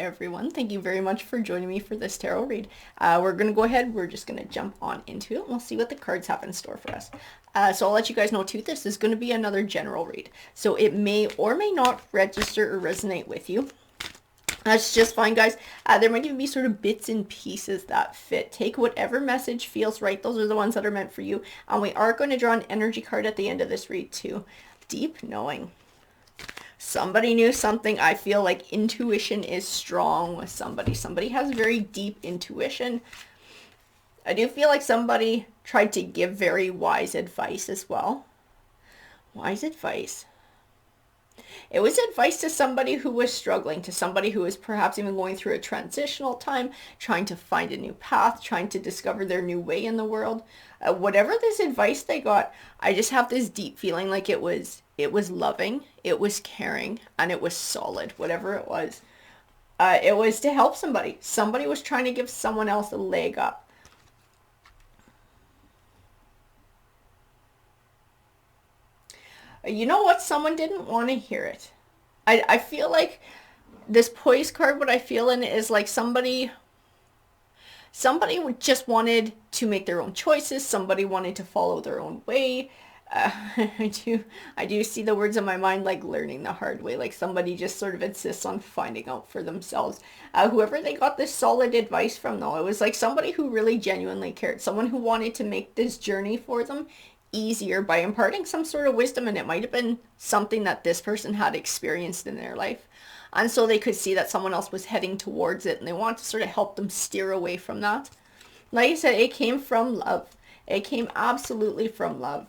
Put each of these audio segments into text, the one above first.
everyone. Thank you very much for joining me for this tarot read. We're going to go ahead. We're just going to jump on into it and we'll see what the cards have in store for us. So I'll let you guys know too, this is going to be another general read. So it may or may not register or resonate with you. That's just fine, guys. There might even be sort of bits and pieces that fit. Take whatever message feels right. Those are the ones that are meant for you. And we are going to draw an energy card at the end of this read too. Deep knowing. Somebody knew something. I feel like intuition is strong with somebody. Somebody has very deep intuition. I do feel like somebody tried to give very wise advice as well. Wise advice. It was advice to somebody who was struggling, to somebody who was perhaps even going through a transitional time, trying to find a new path, trying to discover their new way in the world. Whatever this advice they got, I just have this deep feeling like it was loving, it was caring, and it was solid, whatever it was. It was to help somebody. Somebody was trying to give someone else a leg up. You know what? Someone didn't want to hear it. I feel like this poise card, what I feel in it is like somebody just wanted to make their own choices. Somebody wanted to follow their own way. I do see the words in my mind like learning the hard way. Like somebody just sort of insists on finding out for themselves. Whoever they got this solid advice from though, it was like somebody who really genuinely cared. Someone who wanted to make this journey for them easier by imparting some sort of wisdom, and it might have been something that this person had experienced in their life, and so they could see that someone else was heading towards it and they want to sort of help them steer away from that. Like I said, it came from love. It came absolutely from love.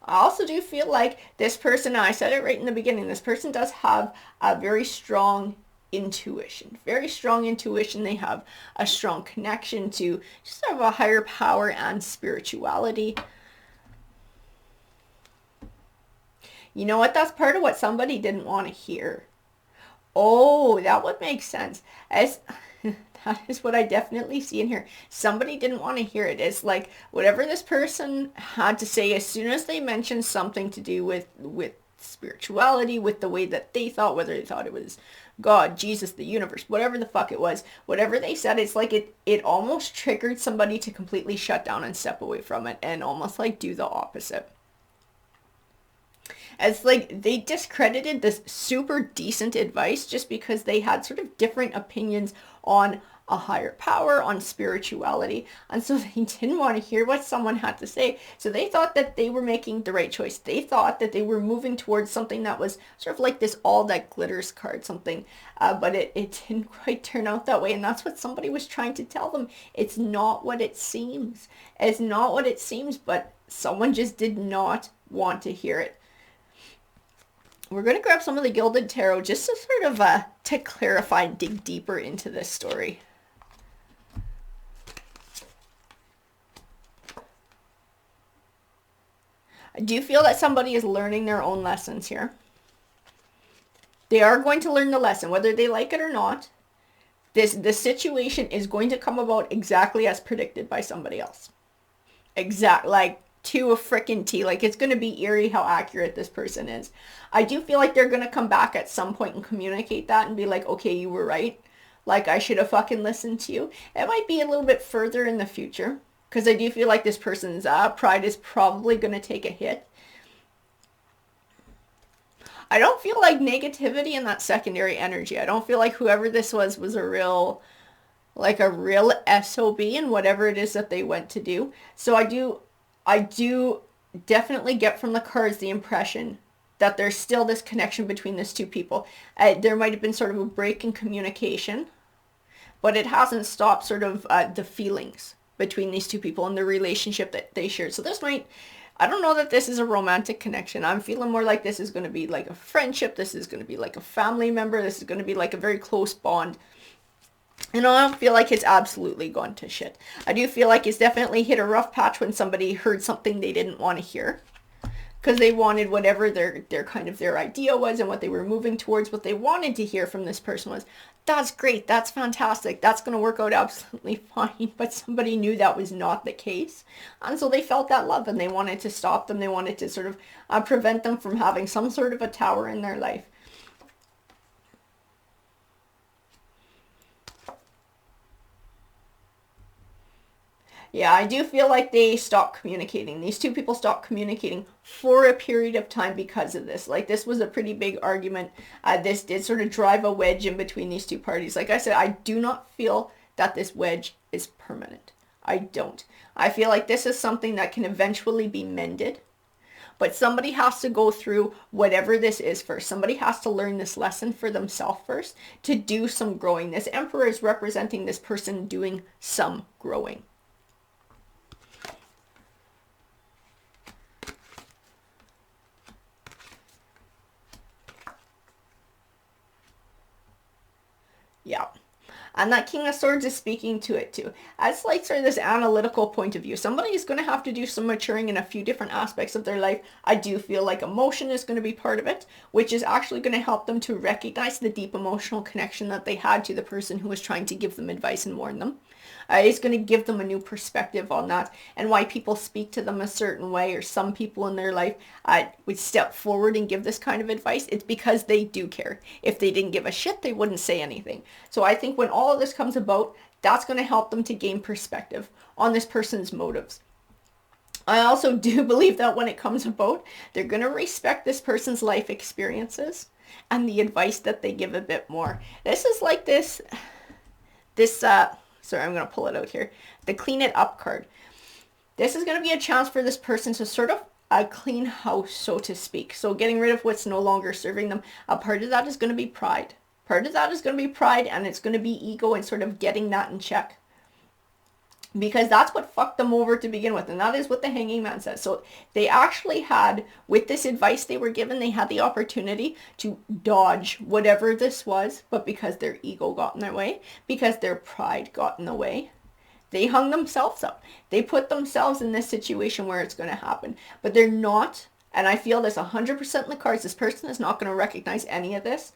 I also do feel like this person, I said it right in the beginning, this person does have a very strong intuition. Very strong intuition. They have a strong connection to just sort of a higher power and spirituality. You know what? That's part of what somebody didn't want to hear. Oh, that would make sense. That is what I definitely see in here. Somebody didn't want to hear it. It's like whatever this person had to say, as soon as they mentioned something to do with spirituality, with the way that they thought, whether they thought it was God, Jesus, the universe, whatever the fuck it was, whatever they said, it's like it almost triggered somebody to completely shut down and step away from it and almost like do the opposite. It's like they discredited this super decent advice just because they had sort of different opinions on a higher power, on spirituality, and so they didn't want to hear what someone had to say. So they thought that they were making the right choice. They thought that they were moving towards something that was sort of like this all that glitters card, something, but it didn't quite turn out that way, and that's what somebody was trying to tell them. It's not what it seems. It's not what it seems, but someone just did not want to hear it. We're going to grab some of the Gilded Tarot just to sort of to clarify and dig deeper into this story. I do feel that somebody is learning their own lessons here. They are going to learn the lesson, whether they like it or not. This situation is going to come about exactly as predicted by somebody else. Like to a frickin' T. Like it's going to be eerie how accurate this person is. I do feel like they're going to come back at some point and communicate that and be like, okay, you were right. Like I should have fucking listened to you. It might be a little bit further in the future, because I do feel like this person's pride is probably going to take a hit. I don't feel like negativity in that secondary energy. I don't feel like whoever this was a real SOB in whatever it is that they went to do. So I do definitely get from the cards the impression that there's still this connection between these two people. There might have been sort of a break in communication, but it hasn't stopped sort of the feelings between these two people and the relationship that they shared. So this might, I don't know that this is a romantic connection. I'm feeling more like this is going to be like a friendship. This is going to be like a family member. This is going to be like a very close bond. And I don't feel like it's absolutely gone to shit. I do feel like it's definitely hit a rough patch when somebody heard something they didn't want to hear, because they wanted whatever their kind of their idea was and what they were moving towards. What they wanted to hear from this person was, that's great, that's fantastic, that's going to work out absolutely fine. But somebody knew that was not the case, and so they felt that love and they wanted to stop them. They wanted to sort of prevent them from having some sort of a tower in their life. Yeah, I do feel like they stopped communicating. These two people stopped communicating for a period of time because of this. Like, this was a pretty big argument. This did sort of drive a wedge in between these two parties. Like I said, I do not feel that this wedge is permanent. I don't. I feel like this is something that can eventually be mended. But somebody has to go through whatever this is first. Somebody has to learn this lesson for themselves first to do some growing. This Emperor is representing this person doing some growing. Yeah. And that King of Swords is speaking to it too. As like sort of this analytical point of view, somebody is going to have to do some maturing in a few different aspects of their life. I do feel like emotion is going to be part of it, which is actually going to help them to recognize the deep emotional connection that they had to the person who was trying to give them advice and warn them. It's going to give them a new perspective on that and why people speak to them a certain way, or some people in their life would step forward and give this kind of advice. It's because they do care. If they didn't give a shit, they wouldn't say anything. So I think when all of this comes about, that's going to help them to gain perspective on this person's motives. I also do believe that when it comes about, they're going to respect this person's life experiences and the advice that they give a bit more. This is like sorry, I'm going to pull it out here. The clean it up card. This is going to be a chance for this person to sort of clean house, so to speak. So getting rid of what's no longer serving them. A part of that is going to be pride. Part of that is going to be pride, and it's going to be ego and sort of getting that in check. Because that's what fucked them over to begin with. And that is what the Hanging Man says. So they actually had, with this advice they were given, they had the opportunity to dodge whatever this was. But because their ego got in their way, because their pride got in the way, they hung themselves up. They put themselves in this situation where it's going to happen. But they're not, and I feel this 100% in the cards, this person is not going to recognize any of this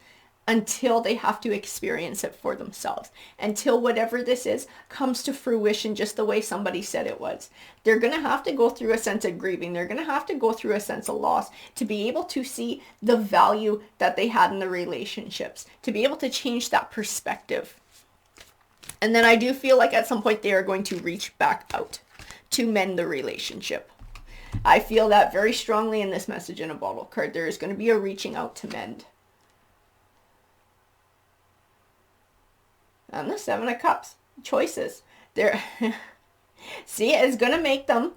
until they have to experience it for themselves. Until whatever this is comes to fruition just the way somebody said it was. They're going to have to go through a sense of grieving. They're going to have to go through a sense of loss to be able to see the value that they had in the relationships. To be able to change that perspective. And then I do feel like at some point they are going to reach back out to mend the relationship. I feel that very strongly in this message in a bottle card. There is going to be a reaching out to mend. And the Seven of Cups. Choices. They're see, it's going to make them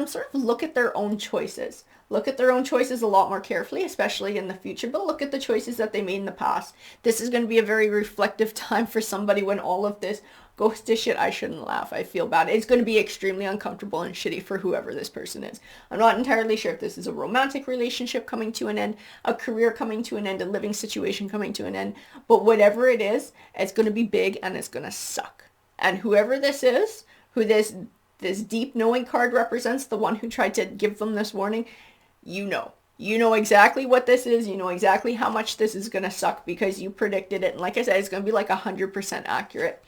sort of look at their own choices. Look at their own choices a lot more carefully, especially in the future, but look at the choices that they made in the past. This is going to be a very reflective time for somebody when all of this goes to shit. I shouldn't laugh. I feel bad. It's going to be extremely uncomfortable and shitty for whoever this person is. I'm not entirely sure if this is a romantic relationship coming to an end, a career coming to an end, a living situation coming to an end, but whatever it is, it's going to be big and it's going to suck. And whoever this is, who this deep knowing card represents, the one who tried to give them this warning, you know exactly what this is. You know exactly how much this is going to suck because you predicted it. And like I said, it's going to be like 100% accurate.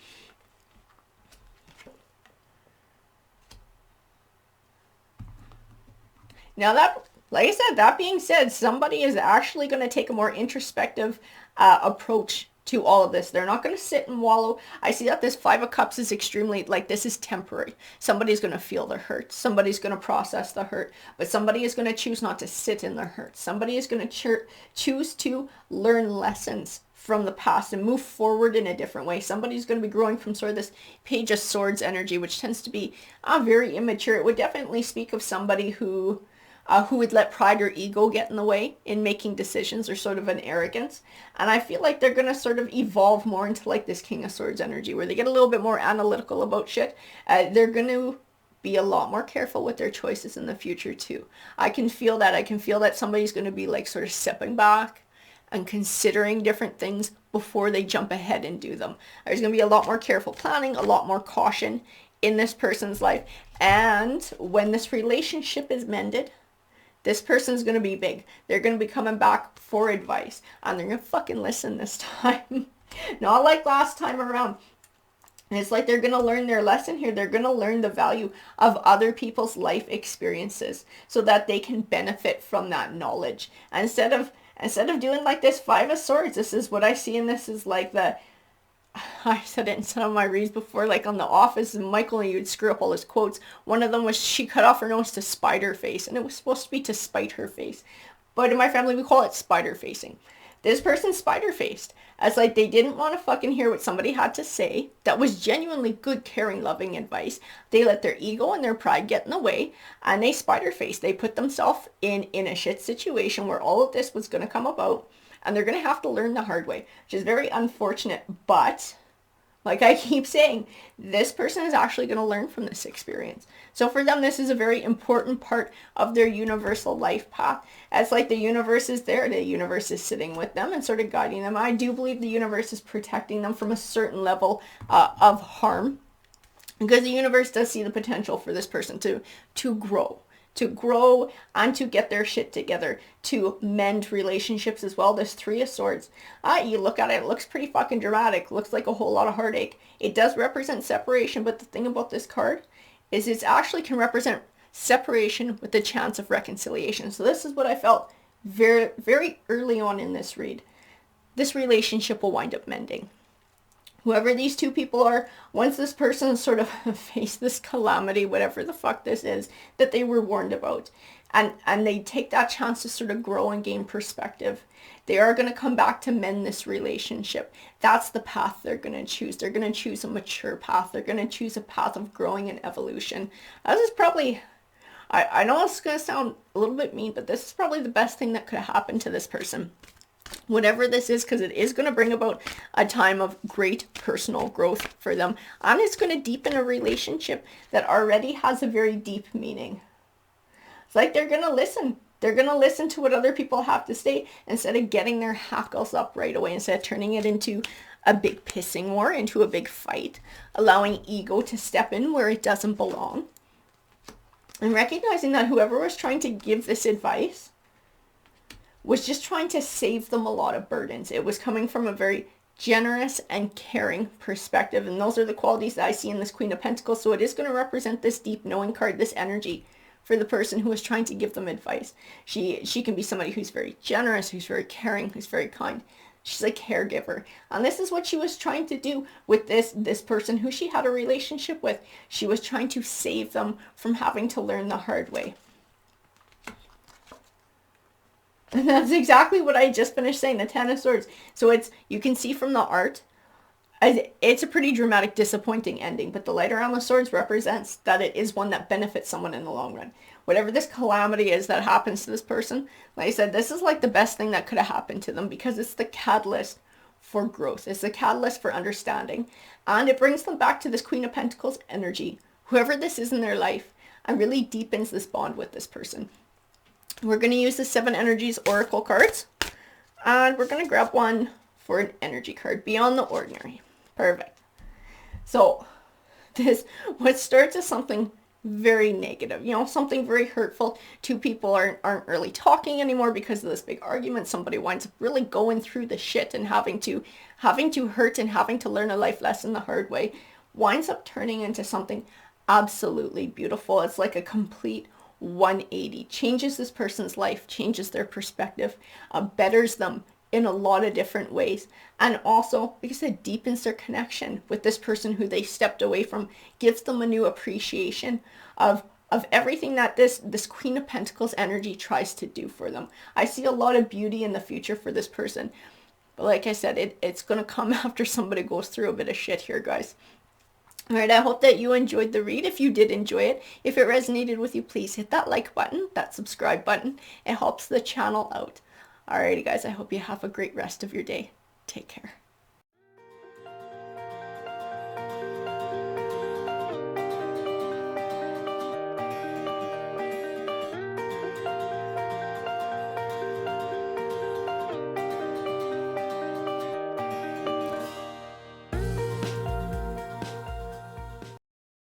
Now that, like I said, that being said, somebody is actually going to take a more introspective approach to all of this. They're not going to sit and wallow. I see that this Five of Cups is extremely, like, this is temporary. Somebody's going to feel the hurt. Somebody's going to process the hurt. But somebody is going to choose not to sit in the hurt. Somebody is going to choose to learn lessons from the past and move forward in a different way. Somebody's going to be growing from sort of this Page of Swords energy, which tends to be very immature. It would definitely speak of somebody who would let pride or ego get in the way in making decisions, or sort of an arrogance. And I feel like they're going to sort of evolve more into like this King of Swords energy where they get a little bit more analytical about shit. They're going to be a lot more careful with their choices in the future too. I can feel that. I can feel that somebody's going to be like sort of stepping back and considering different things before they jump ahead and do them. There's going to be a lot more careful planning, a lot more caution in this person's life. And when this relationship is mended, this person's going to be big. They're going to be coming back for advice. And they're going to fucking listen this time. Not like last time around. And it's like they're going to learn their lesson here. They're going to learn the value of other people's life experiences so that they can benefit from that knowledge. And instead of doing like this Five of Swords, this is what I see, and this is like I said it in some of my reads before, like on The Office, and Michael, and you'd screw up all his quotes. One of them was she cut off her nose to spider face, and it was supposed to be to spite her face. But in my family, we call it spider facing. This person spider faced. As like they didn't want to fucking hear what somebody had to say that was genuinely good, caring, loving advice. They let their ego and their pride get in the way, and they spider faced. They put themselves in a shit situation where all of this was going to come about, and they're going to have to learn the hard way, which is very unfortunate. But like I keep saying, this person is actually going to learn from this experience. So for them, this is a very important part of their universal life path. It's like the universe is there, the universe is sitting with them and sort of guiding them. I do believe the universe is protecting them from a certain level of harm, because the universe does see the potential for this person to grow and to get their shit together, to mend relationships as well. There's 3 of Swords. You look at it, it looks pretty fucking dramatic. Looks like a whole lot of heartache. It does represent separation, but the thing about this card is it actually can represent separation with the chance of reconciliation. So this is what I felt very, very early on in this read. This relationship will wind up mending. Whoever these 2 people are, once this person sort of faced this calamity, whatever the fuck this is, that they were warned about, and they take that chance to sort of grow and gain perspective, they are going to come back to mend this relationship. That's the path they're going to choose. They're going to choose a mature path. They're going to choose a path of growing and evolution. This is probably, I know it's going to sound a little bit mean, but this is probably the best thing that could have happened to this person. Whatever this is, because it is going to bring about a time of great personal growth for them. And it's going to deepen a relationship that already has a very deep meaning. It's like they're going to listen. They're going to listen to what other people have to say instead of getting their hackles up right away, instead of turning it into a big pissing war, into a big fight, allowing ego to step in where it doesn't belong. And recognizing that whoever was trying to give this advice was just trying to save them a lot of burdens. It was coming from a very generous and caring perspective. And those are the qualities that I see in this Queen of Pentacles. So it is going to represent this deep knowing card, this energy for the person who is trying to give them advice. She can be somebody who's very generous, who's very caring, who's very kind. She's a caregiver. And this is what she was trying to do with this person who she had a relationship with. She was trying to save them from having to learn the hard way. And that's exactly what I just finished saying, the 10 of Swords. So you can see from the art, it's a pretty dramatic, disappointing ending, but the light around the swords represents that it is one that benefits someone in the long run. Whatever this calamity is that happens to this person, like I said, this is like the best thing that could have happened to them, because it's the catalyst for growth. It's the catalyst for understanding. And it brings them back to this Queen of Pentacles energy, whoever this is in their life, and really deepens this bond with this person. We're going to use the 7 Energies Oracle cards, and we're going to grab one for an energy card, Beyond the Ordinary. Perfect. So what starts as something very negative, something very hurtful. 2 people aren't really talking anymore because of this big argument. Somebody winds up really going through the shit and having to hurt and having to learn a life lesson the hard way, winds up turning into something absolutely beautiful. It's like a complete 180, changes this person's life, changes their perspective, betters them in a lot of different ways, and also, like I said, deepens their connection with this person who they stepped away from, gives them a new appreciation of everything that this Queen of Pentacles energy tries to do for them. I see a lot of beauty in the future for this person, but like I said, it's going to come after somebody goes through a bit of shit here, guys. Alright, I hope that you enjoyed the read. If you did enjoy it, if it resonated with you, please hit that like button, that subscribe button. It helps the channel out. Alrighty guys, I hope you have a great rest of your day. Take care.